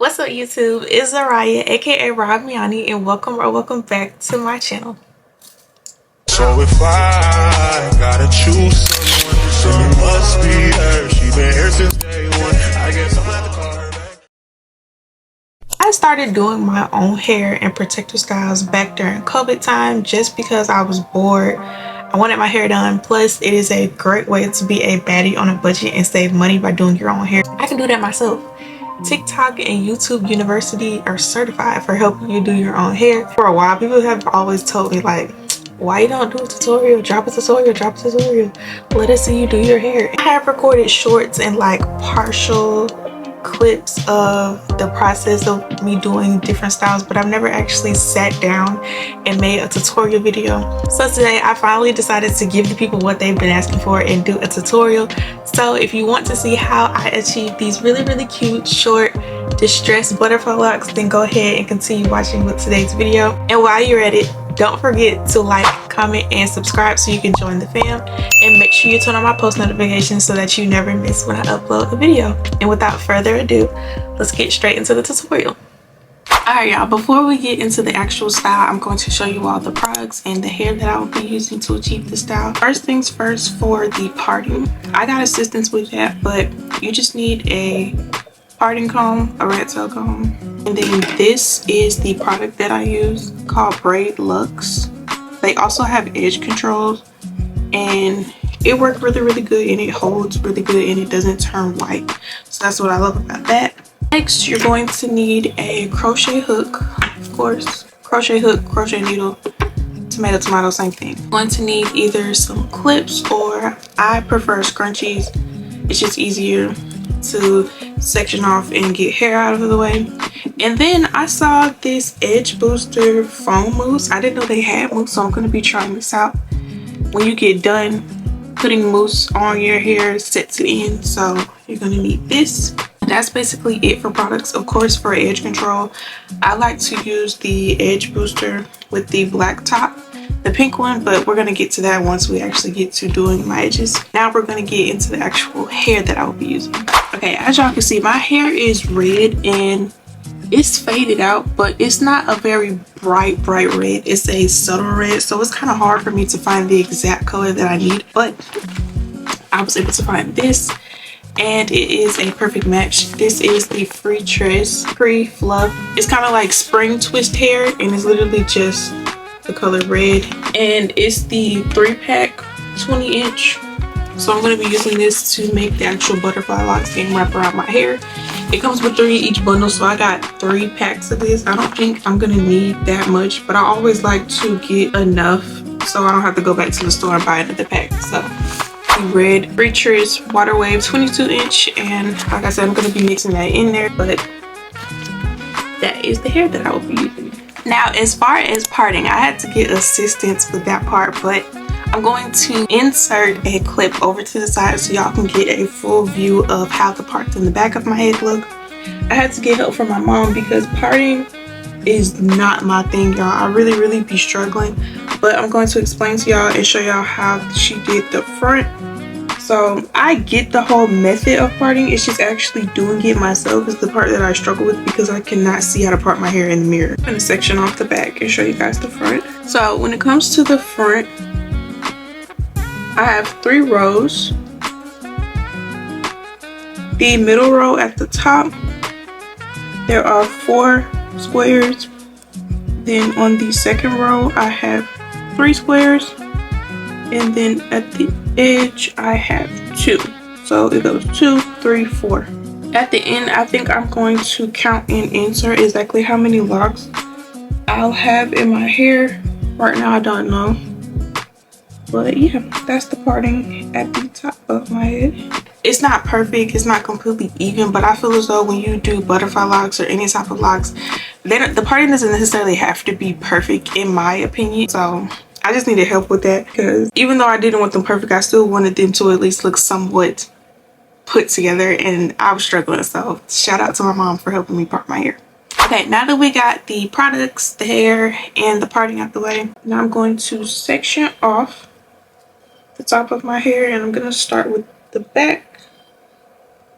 What's up, YouTube? It's Riyah, aka Miani, and welcome or welcome back to my channel. So if I gotta choose someone, it must be her. She been here since day one. I guess I'm at the car back. I started doing my own hair and protective styles back during COVID time just because I was bored. I wanted my hair done. Plus, it is a great way to be a baddie on a budget and save money by doing your own hair. I can do that myself. TikTok and YouTube University are certified for helping you do your own hair. For a while, people have always told me, like, why you don't do a tutorial? Drop a tutorial, drop a tutorial. Let us see you do your hair. I have recorded shorts and like partial clips of the process of me doing different styles, but I've never actually sat down and made a tutorial video. So today I finally decided to give the people what they've been asking for and do a tutorial. So if you want to see how I achieve these really cute short distressed butterfly locks, then go ahead and continue watching with today's video. And while you're at it, don't forget to like, comment, and subscribe so you can join the fam, and make sure you turn on my post notifications so that you never miss when I upload a video. And without further ado, let's get straight into the tutorial. Alright y'all, before we get into the actual style, I'm going to show you all the products and the hair that I will be using to achieve the style. First things first, for the parting, I got assistance with that, but you just need a parting comb, a rat tail comb, and then this is the product that I use called Braid LOCS. They also have edge controls, and it worked really good, and it holds really good, and it doesn't turn white. So that's what I love about that. Next, you're going to need a crochet hook, of course. Crochet hook, crochet needle, tomato, same thing. You're going to need either some clips, or I prefer scrunchies. It's just easier to section off and get hair out of the way. And then I saw this edge booster foam mousse. I didn't know they had mousse, so I'm going to be trying this out. When you get done putting mousse on your hair, set to end, so you're going to need this. That's basically it for products. Of course, for edge control, I like to use the edge booster with the black top, the pink one, but we're going to get to that once we actually get to doing my edges. Now we're going to get into the actual hair that I will be using. Okay, as y'all can see, my hair is red and it's faded out, but it's not a very bright red. It's a subtle red, so it's kind of hard for me to find the exact color that I need, but I was able to find this, and it is a perfect match. This is the Free Tress Free Fluff. It's kind of like spring twist hair, and it's literally just the color red, and it's the 3-pack 20-inch. So I'm going to be using this to make the actual butterfly locks and wrap around my hair. It comes with 3 each bundle, so I got 3 packs of this. I don't think I'm going to need that much, but I always like to get enough so I don't have to go back to the store and buy another pack. So the red Free Tress Water Wave 22-inch, and like I said, I'm going to be mixing that in there, but that is the hair that I will be using. Now, as far as parting, I had to get assistance with that part, but I'm going to insert a clip over to the side so y'all can get a full view of how the parts in the back of my head look. I had to get help from my mom because parting is not my thing, y'all. I really be struggling, but I'm going to explain to y'all and show y'all how she did the front. So I get the whole method of parting. It's just actually doing it myself is the part that I struggle with because I cannot see how to part my hair in the mirror. I'm going to section off the back and show you guys the front. So when it comes to the front, I have 3 rows. The middle row at the top, there are 4 squares. Then on the second row, I have 3 squares. And then at the edge, I have 2. So it goes 2, 3, 4. At the end, I think I'm going to count and insert exactly how many locks I'll have in my hair. Right now, I don't know. But yeah, that's the parting at the top of my head. It's not perfect, it's not completely even, but I feel as though when you do butterfly locks or any type of locks, the parting doesn't necessarily have to be perfect in my opinion. So I just needed help with that because even though I didn't want them perfect, I still wanted them to at least look somewhat put together, and I was struggling. So shout out to my mom for helping me part my hair. Okay, now that we got the products, the hair, and the parting out the way, now I'm going to section off the top of my hair, and I'm gonna start with the back.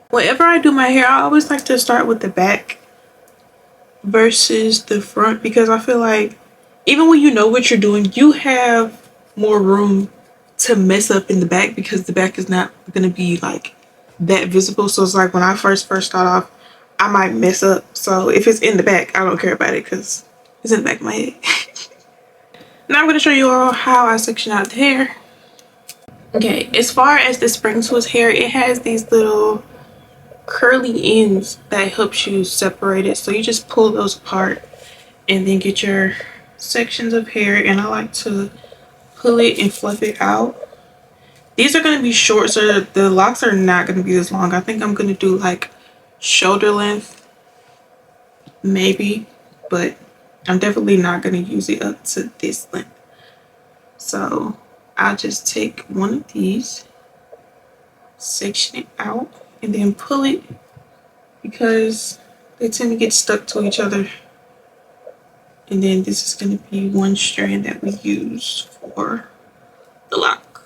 Whenever I do my hair, I always like to start with the back versus the front, because I feel like even when you know what you're doing, you have more room to mess up in the back because the back is not going to be like that visible. So it's like when I first start off, I might mess up. So if it's in the back, I don't care about it because it's in the back of my head. Now I'm going to show you all how I section out the hair. Okay, as far as the spring twist hair, it has these little curly ends that helps you separate it. So you just pull those apart and then get your sections of hair, and I like to pull it and fluff it out. These are going to be short, so the locks are not going to be as long. I think I'm going to do like shoulder length maybe, but I'm definitely not going to use it up to this length. So I'll just take one of these, section it out, and then pull it because they tend to get stuck to each other. And then this is going to be one strand that we use for the lock.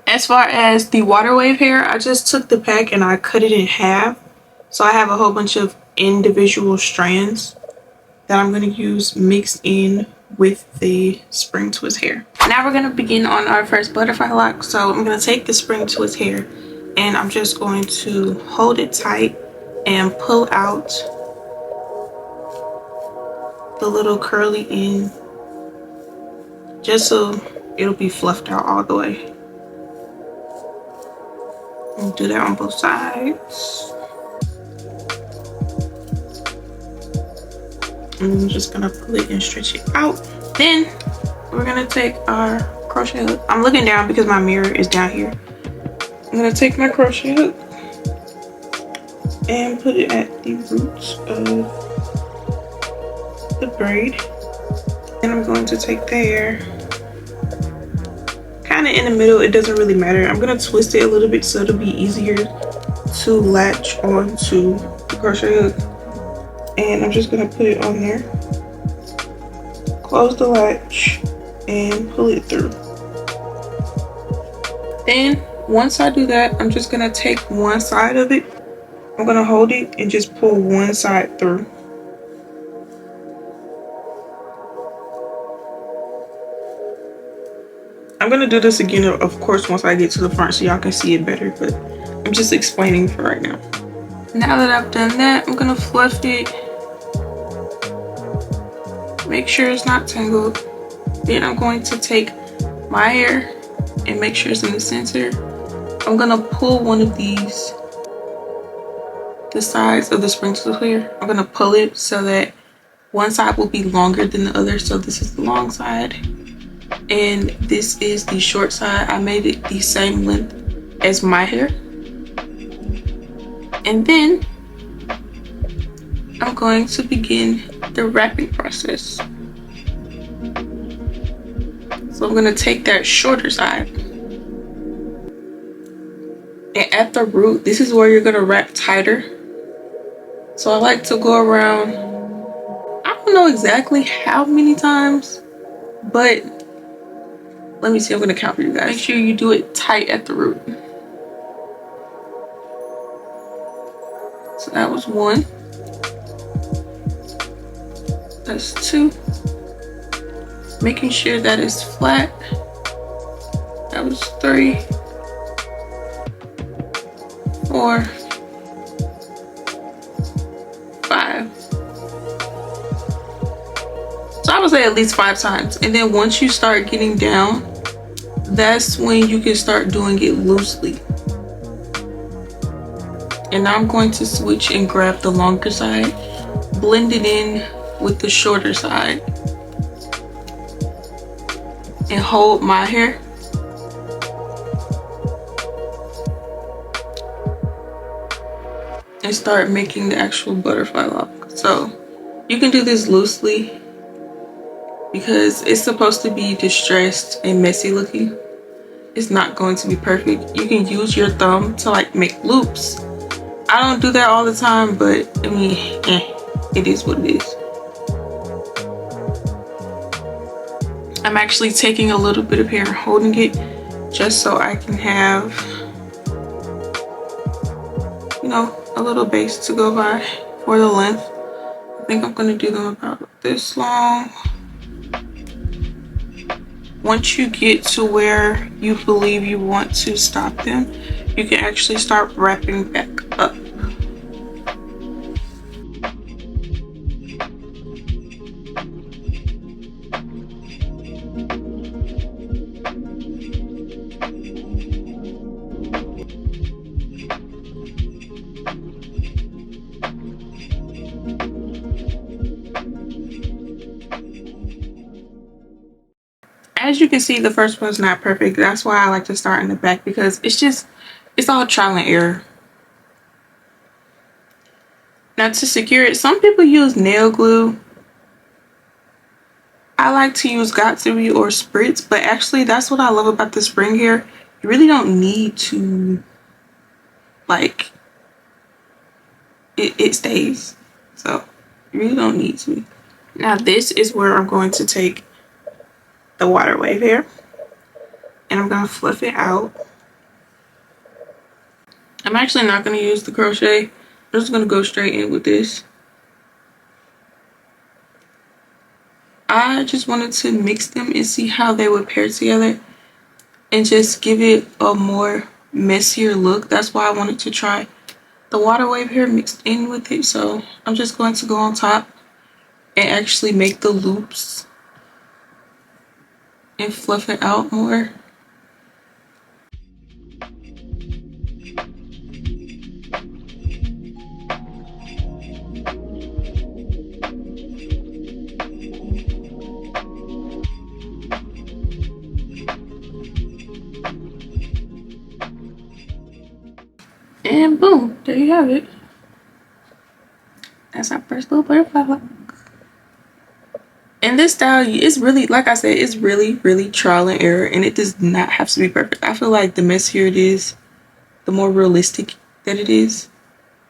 As far as the water wave hair, I just took the pack and I cut it in half. So I have a whole bunch of individual strands that I'm going to use mixed in with the spring twist hair. Now we're going to begin on our first butterfly lock. So I'm going to take the spring twist hair and I'm just going to hold it tight and pull out the little curly end just so it'll be fluffed out all the way. And do that on both sides. And I'm just gonna pull it and stretch it out. Then we're gonna take our crochet hook. I'm looking down because my mirror is down here. I'm gonna take my crochet hook and put it at the roots of the braid. And I'm going to take the hair kind of in the middle. It doesn't really matter. I'm gonna twist it a little bit so it'll be easier to latch onto the crochet hook. And I'm just gonna put it on there, close the latch, and pull it through. Then once I do that, I'm just gonna take one side of it. I'm gonna hold it and just pull one side through. I'm gonna do this again, of course, once I get to the front so y'all can see it better, but I'm just explaining for right now. Now that I've done that, I'm gonna fluff it. Make sure it's not tangled. Then I'm going to take my hair and make sure it's in the center. I'm gonna pull one of these, the sides of the spring twist hair. I'm gonna pull it so that one side will be longer than the other. So this is the long side and this is the short side. I made it the same length as my hair. And then I'm going to begin the wrapping process. So I'm gonna take that shorter side. And at the root, this is where you're gonna wrap tighter. So I like to go around, I don't know exactly how many times, but let me see, I'm gonna count for you guys. Make sure you do it tight at the root. So that was 1. That's 2. Making sure that it's flat. That was 3. 4. 5. So I would say at least 5 times. And then once you start getting down, that's when you can start doing it loosely. And now I'm going to switch and grab the longer side, blend it in with the shorter side, and hold my hair. And start making the actual butterfly lock. So you can do this loosely because it's supposed to be distressed and messy looking. It's not going to be perfect. You can use your thumb to like make loops. I don't do that all the time, but I mean, it is what it is. I'm actually taking a little bit of hair and holding it just so I can have, you know, a little base to go by for the length I think I'm gonna do them about this long. Once you get to where you believe you want to stop them, you can actually start wrapping back up. As you can see, the first one's not perfect. That's why I like to start in the back, because it's all trial and error. Now, to secure it, some people use nail glue. I like to use Got2b or Spritz, but actually that's what I love about the spring hair. You really don't need to, like, it stays. So you really don't need to. Now this is where I'm going to take the water wave hair and I'm going to fluff it out. I'm actually not going to use the crochet. I'm just going to go straight in with this. I just wanted to mix them and see how they would pair together and just give it a more messier look. That's why I wanted to try the water wave hair mixed in with it. So I'm just going to go on top and actually make the loops and fluff it out more. And boom, there you have it. That's our first little butterfly look. And this style, it's really, like I said, it's really trial and error, and it does not have to be perfect. I feel like the messier it is, the more realistic that it is.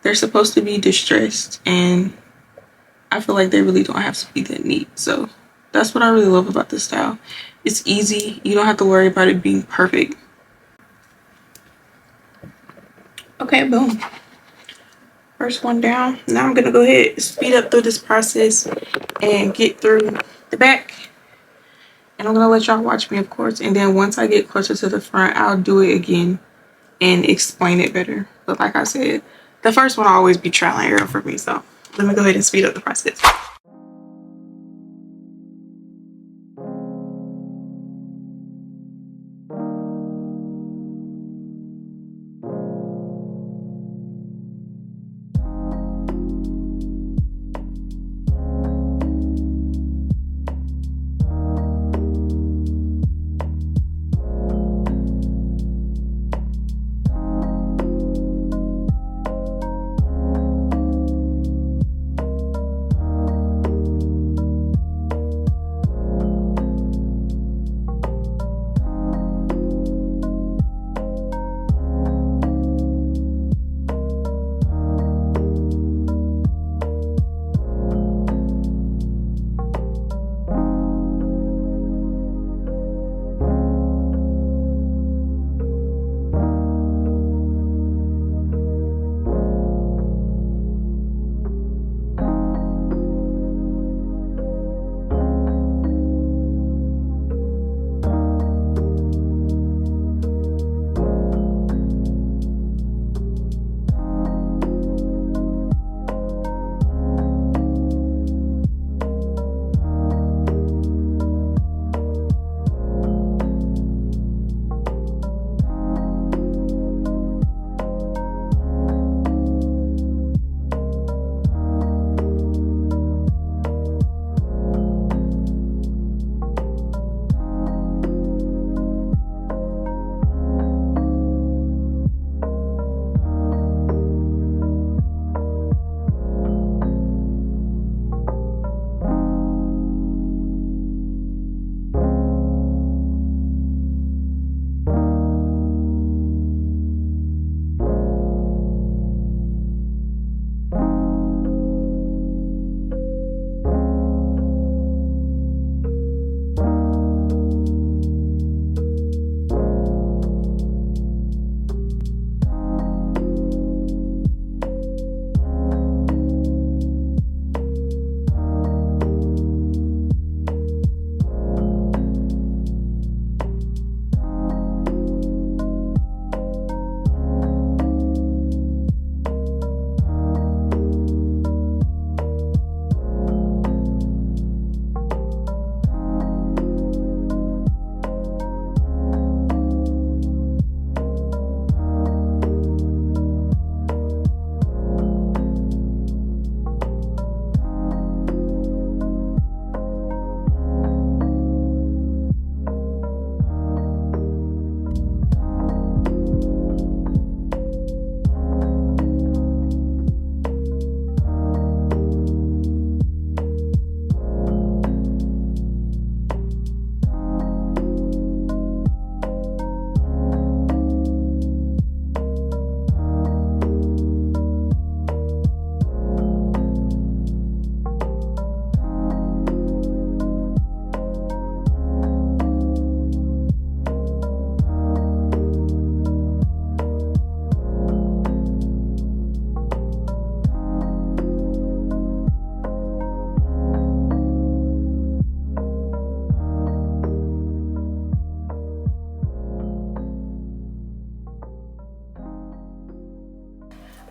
They're supposed to be distressed, and I feel like they really don't have to be that neat. So that's what I really love about this style. It's easy. You don't have to worry about it being perfect. Okay, boom. First one down. Now I'm gonna go ahead and speed up through this process and get through the back. And I'm gonna let y'all watch me, of course. And then once I get closer to the front, I'll do it again and explain it better. But like I said, the first one will always be trial and error for me. So let me go ahead and speed up the process.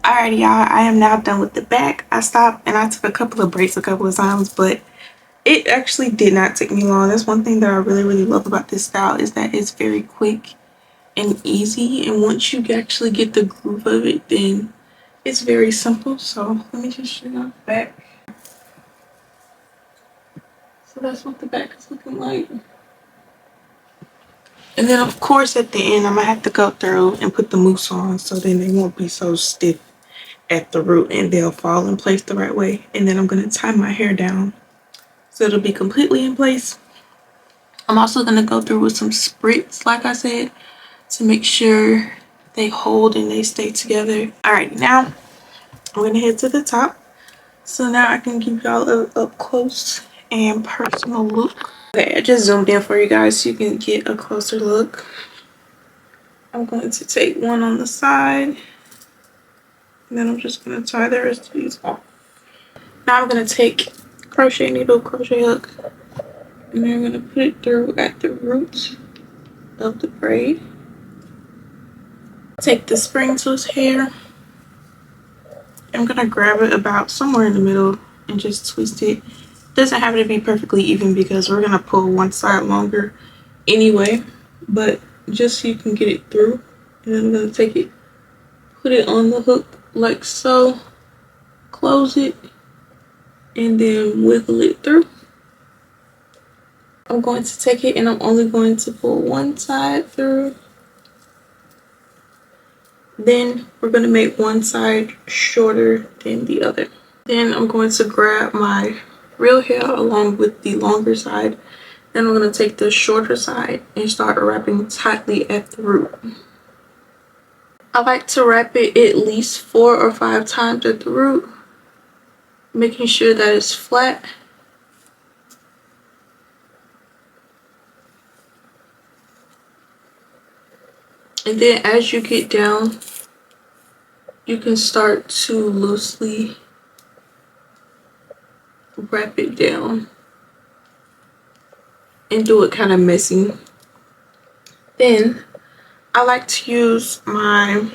Alrighty, y'all, I am now done with the back. I stopped and I took a couple of breaks a couple of times, but it actually did not take me long. That's one thing that I really love about this style, is that it's very quick and easy, and once you actually get the groove of it, then it's very simple. So let me just show you the back. So that's what the back is looking like. And then of course at the end I'm gonna have to go through and put the mousse on, so then they won't be so stiff at the root and they'll fall in place the right way. And then I'm gonna tie my hair down so it'll be completely in place. I'm also gonna go through with some spritz, like I said, to make sure they hold and they stay together. Alright, now I'm gonna head to the top. So now I can give y'all a up close and personal look. Okay, I just zoomed in for you guys so you can get a closer look. I'm going to take one on the side, and then I'm just going to tie the rest of these off. Now I'm going to take crochet needle, crochet hook, and then I'm going to put it through at the roots of the braid. Take the spring twist hair. I'm going to grab it about somewhere in the middle and just twist it. Doesn't have to be perfectly even because we're going to pull one side longer anyway, but just so you can get it through. And then I'm going to take it, put it on the hook like so, close it, and then wiggle it through. I'm going to take it and I'm only going to pull one side through. Then we're going to make one side shorter than the other. Then I'm going to grab my real hair along with the longer side. Then I'm going to take the shorter side and start wrapping tightly at the root. I like to wrap it at least 4 or 5 times at the root, making sure that it's flat. And then as you get down, you can start to loosely wrap it down and do it kind of messy. Then I like to use my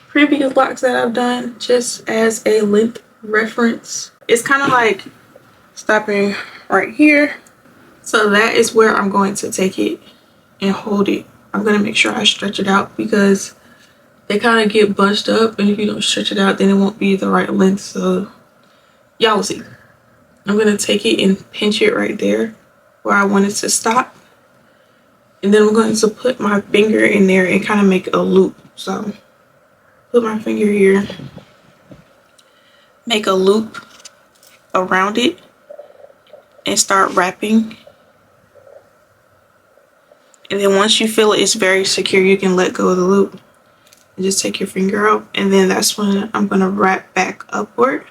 previous locks that I've done just as a length reference. It's kind of like stopping right here. So that is where I'm going to take it and hold it. I'm going to make sure I stretch it out because they kind of get bunched up, and if you don't stretch it out then it won't be the right length. So y'all will see. I'm going to take it and pinch it right there where I want it to stop. And then I'm going to put my finger in there and kind of make a loop. So put my finger here, make a loop around it, and start wrapping. And then once you feel it's very secure, you can let go of the loop and just take your finger out. And then that's when I'm going to wrap back upward.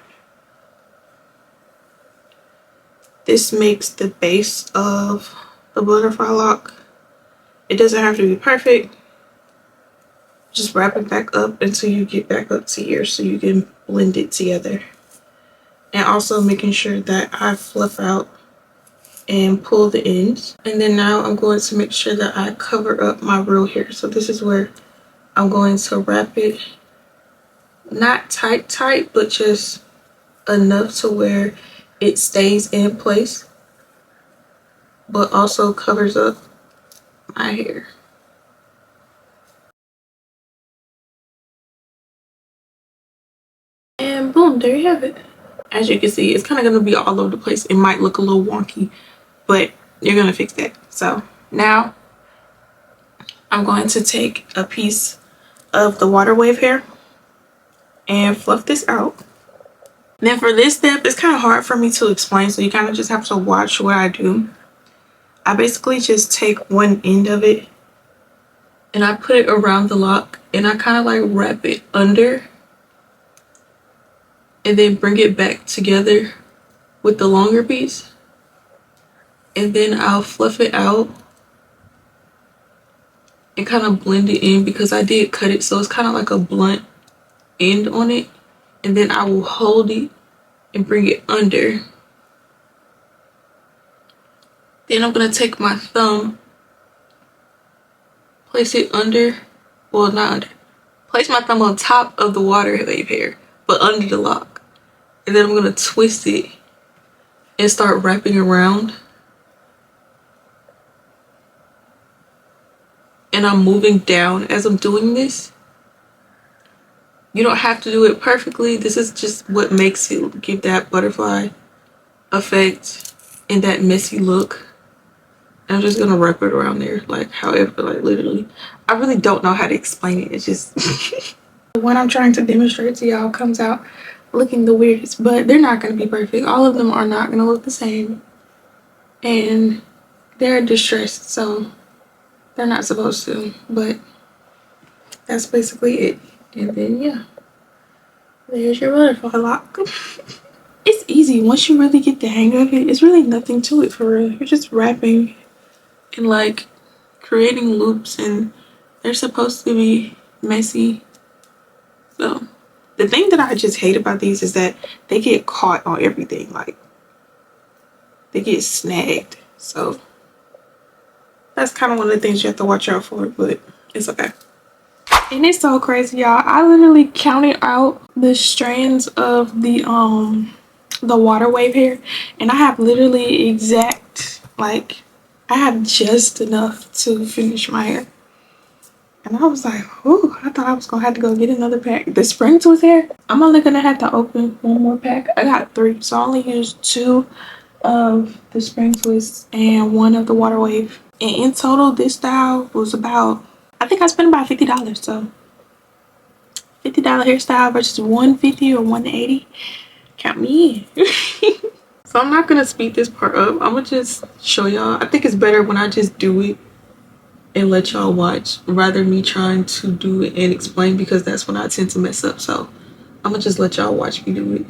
This makes the base of the butterfly lock. It doesn't have to be perfect. Just wrap it back up until you get back up to here so you can blend it together. And also making sure that I fluff out and pull the ends. And then now I'm going to make sure that I cover up my real hair. So this is where I'm going to wrap it, not tight, but just enough to where it stays in place, but also covers up my hair. And boom, there you have it. As you can see, it's kind of going to be all over the place. It might look a little wonky, but you're going to fix that. So now I'm going to take a piece of the water wave hair and fluff this out. Then for this step, it's kind of hard for me to explain, so you kind of just have to watch what I do. I basically just take one end of it and I put it around the lock, and I kind of like wrap it under and then bring it back together with the longer piece. And then I'll fluff it out and kind of blend it in because I did cut it, so it's kind of like a blunt end on it. And then I will hold it and bring it under. Then I'm going to take my thumb, place it under, well not under, place my thumb on top of the water wave hair, but under the lock. And then I'm gonna twist it and start wrapping around. And I'm moving down as I'm doing this. You don't have to do it perfectly. This is just what makes it give that butterfly effect and that messy look. I'm just gonna wrap it around there, like however, like literally. I really don't know how to explain it. It's just what I'm trying to demonstrate to y'all comes out looking the weirdest, but they're not gonna be perfect. All of them are not gonna look the same, and they're distressed, so they're not supposed to. But that's basically it. And then yeah, there's your butterfly lock. It's easy once you really get the hang of it. It's really nothing to it for real. You're just wrapping and like creating loops, and they're supposed to be messy. So the thing that I just hate about these is that they get caught on everything. Like they get snagged. So that's kind of one of the things you have to watch out for, but it's okay. And it's so crazy, y'all. I literally counted out the strands of the water wave hair, and I have literally exact, like, I have just enough to finish my hair. And I was like, oh, I thought I was gonna have to go get another pack. The spring twist hair, I'm only gonna have to open one more pack. I got 3, so I only used 2 of the spring twists and 1 of the water wave. And in total, this style was about, I think I spent about $50. So $50 hairstyle versus $150 or $180. Count me in. So I'm not gonna speed this part up. I'm gonna just show y'all. I think it's better when I just do it and let y'all watch rather than me trying to do it and explain, because that's when I tend to mess up. So I'm gonna just let y'all watch me do it.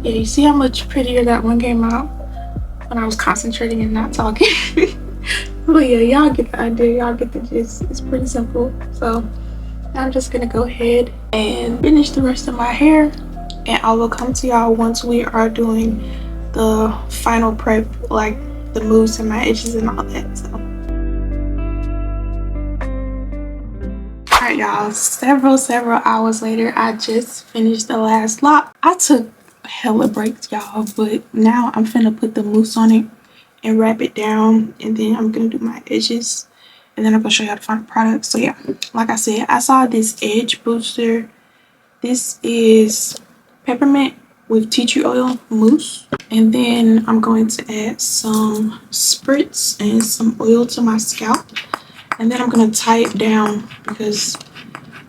Yeah, you see how much prettier that one came out when I was concentrating and not talking. But yeah, y'all get the idea, y'all get the gist. It's pretty simple. So I'm just gonna go ahead and finish the rest of my hair, and I will come to y'all once we are doing the final prep, like the moves and my edges and all that. So alright y'all, several hours later, I just finished the last lock. I took hella breaks, y'all, but now I'm finna put the mousse on it and wrap it down, and then I'm gonna do my edges, and then I'm gonna show y'all the final product. So yeah, like I said, I saw this edge booster. This is peppermint with tea tree oil mousse, and then I'm going to add some spritz and some oil to my scalp, and then I'm gonna tie it down because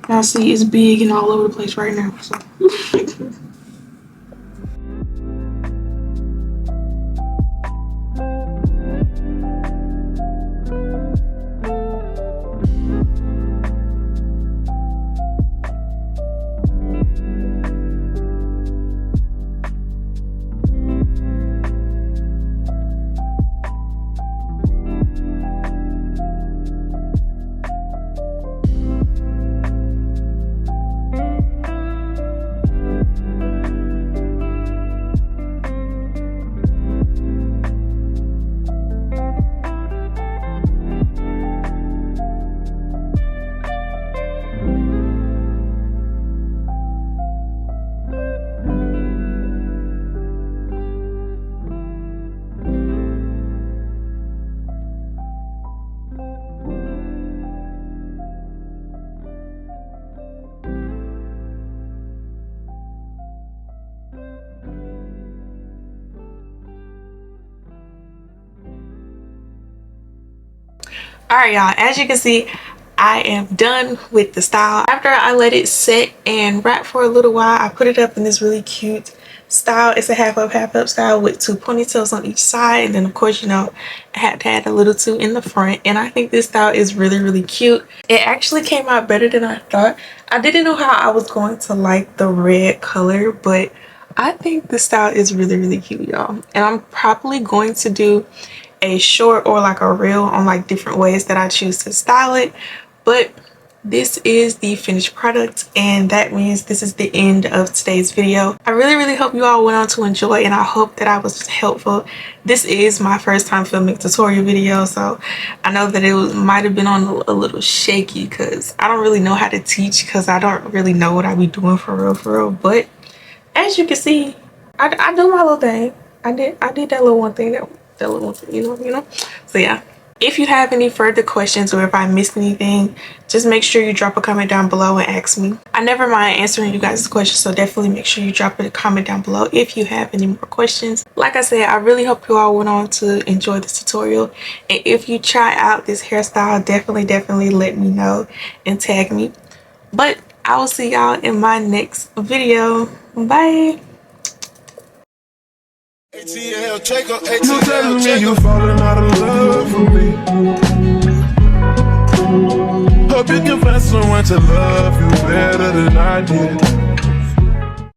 y'all see it's big and all over the place right now. So Alright y'all, as you can see, I am done with the style. After I let it set and wrap for a little while, I put it up in this really cute style. It's a half up style with 2 ponytails on each side, and then of course, you know, I had to add a little 2 in the front. And I think this style is really cute. It actually came out better than I thought. I didn't know how I was going to like the red color, but I think the style is really cute, y'all. And I'm probably going to do a short or like a reel on like different ways that I choose to style it. But this is the finished product, and that means this is the end of today's video. I really hope you all went on to enjoy, and I hope that I was helpful. This is my first time filming tutorial video, so I know that it might have been on a little shaky because I don't really know how to teach, because I don't really know what I be doing for real. But as you can see, I do my little thing. I did that little one thing, that little one thing, you know. So yeah. If you have any further questions, or if I missed anything, just make sure you drop a comment down below and ask me. I never mind answering you guys' questions, so definitely make sure you drop a comment down below if you have any more questions. Like I said, I really hope you all went on to enjoy this tutorial. And if you try out this hairstyle, definitely let me know and tag me. But I will see y'all in my next video. Bye. ATL, check up, ATL, telling me you falling out of love with me. Hope you can find someone to love you better than I did.